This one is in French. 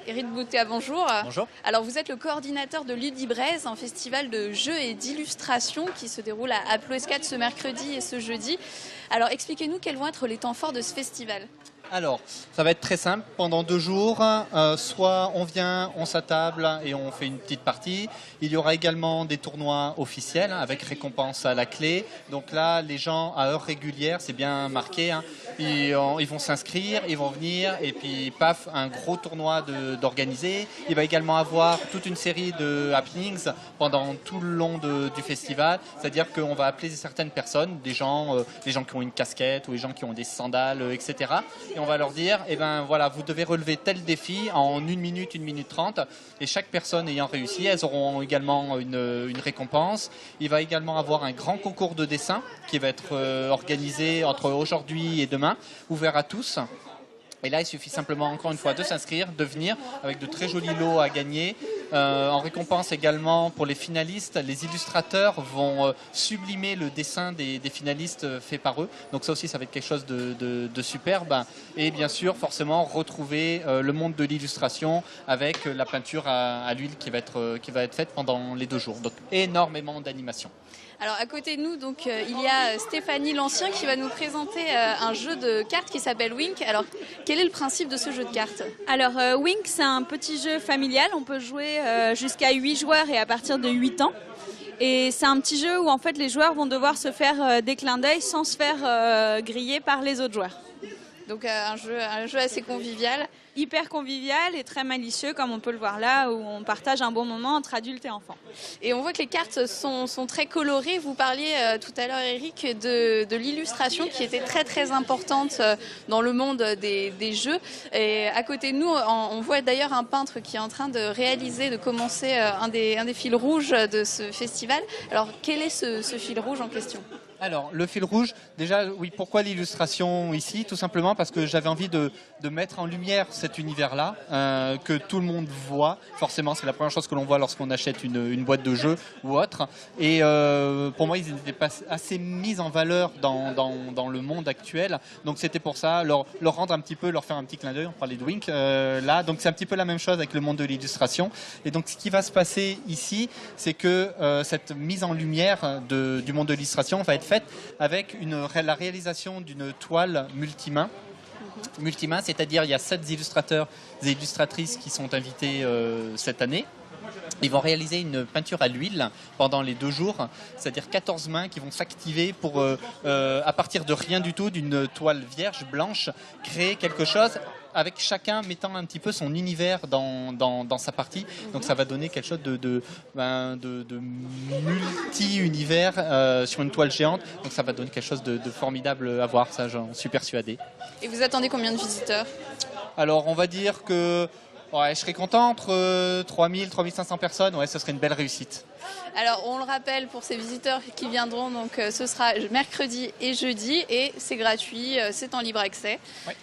Éric Boutea, bonjour. Bonjour. Alors vous êtes le coordinateur de Ludibraise, un festival de jeux et d'illustration qui se déroule à Ploescat ce mercredi et ce jeudi. Alors expliquez-nous quels vont être les temps forts de ce festival. Alors, ça va être très simple. Pendant 2 jours, soit on vient, on s'attable et on fait une petite partie. Il y aura également des tournois officiels avec récompense à la clé. Donc là, les gens à heure régulière, c'est bien marqué, ils vont s'inscrire, ils vont venir et puis paf, un gros tournoi d'organiser. Il va également avoir toute une série de happenings pendant tout le long du festival. C'est-à-dire qu'on va appeler certaines personnes, des gens qui ont une casquette ou des gens qui ont des sandales, etc. Et on va leur dire, eh ben voilà, vous devez relever tel défi en 1 minute, 1 minute 30. Et chaque personne ayant réussi, elles auront également une récompense. Il va également avoir un grand concours de dessin qui va être organisé entre aujourd'hui et demain, ouvert à tous. Et là, il suffit simplement, encore une fois, de s'inscrire, de venir avec de très jolis lots à gagner. En récompense également, pour les finalistes, les illustrateurs vont sublimer le dessin des finalistes fait par eux. Donc ça aussi, ça va être quelque chose de superbe. Et bien sûr, forcément, retrouver le monde de l'illustration avec la peinture à l'huile qui va être faite pendant les 2 jours. Donc énormément d'animation. Alors à côté de nous, donc, il y a Stéphanie L'Ancien qui va nous présenter un jeu de cartes qui s'appelle Wink. Alors quel est le principe de ce jeu de cartes? Alors Wink, c'est un petit jeu familial, on peut jouer jusqu'à 8 joueurs et à partir de 8 ans. Et c'est un petit jeu où en fait les joueurs vont devoir se faire des clins d'œil sans se faire griller par les autres joueurs. Donc un jeu assez convivial. Hyper convivial et très malicieux comme on peut le voir là, où on partage un bon moment entre adultes et enfants. Et on voit que les cartes sont très colorées. Vous parliez tout à l'heure, Eric, de l'illustration qui était très très importante dans le monde des jeux. Et à côté de nous, on voit d'ailleurs un peintre qui est en train de commencer un des fils rouges de ce festival. Alors quel est ce fil rouge en question ? Alors, le fil rouge, déjà, oui, pourquoi l'illustration ici? Tout simplement parce que j'avais envie de mettre en lumière cet univers-là, que tout le monde voit. Forcément, c'est la première chose que l'on voit lorsqu'on achète une boîte de jeux ou autre. Et pour moi, ils n'étaient pas assez mis en valeur dans le monde actuel. Donc, c'était pour ça, leur rendre un petit peu, leur faire un petit clin d'œil. On parlait de Wink, là. Donc, c'est un petit peu la même chose avec le monde de l'illustration. Et donc, ce qui va se passer ici, c'est que cette mise en lumière du monde de l'illustration va être faite avec la réalisation d'une toile multimain. Multimain, c'est-à-dire il y a 7 illustrateurs et illustratrices qui sont invités cette année. Ils vont réaliser une peinture à l'huile pendant les 2 jours, c'est-à-dire 14 mains qui vont s'activer pour, à partir de rien du tout, d'une toile vierge, blanche, créer quelque chose avec chacun mettant un petit peu son univers dans sa partie. Donc ça va donner quelque chose de multi-univers sur une toile géante. Donc ça va donner quelque chose de formidable à voir, ça j'en suis persuadé. Et vous attendez combien de visiteurs? Alors on va dire que je serais content entre 3000 3500 personnes, ce serait une belle réussite. Alors on le rappelle pour ces visiteurs qui viendront, donc ce sera mercredi et jeudi et c'est gratuit, c'est en libre accès. Ouais.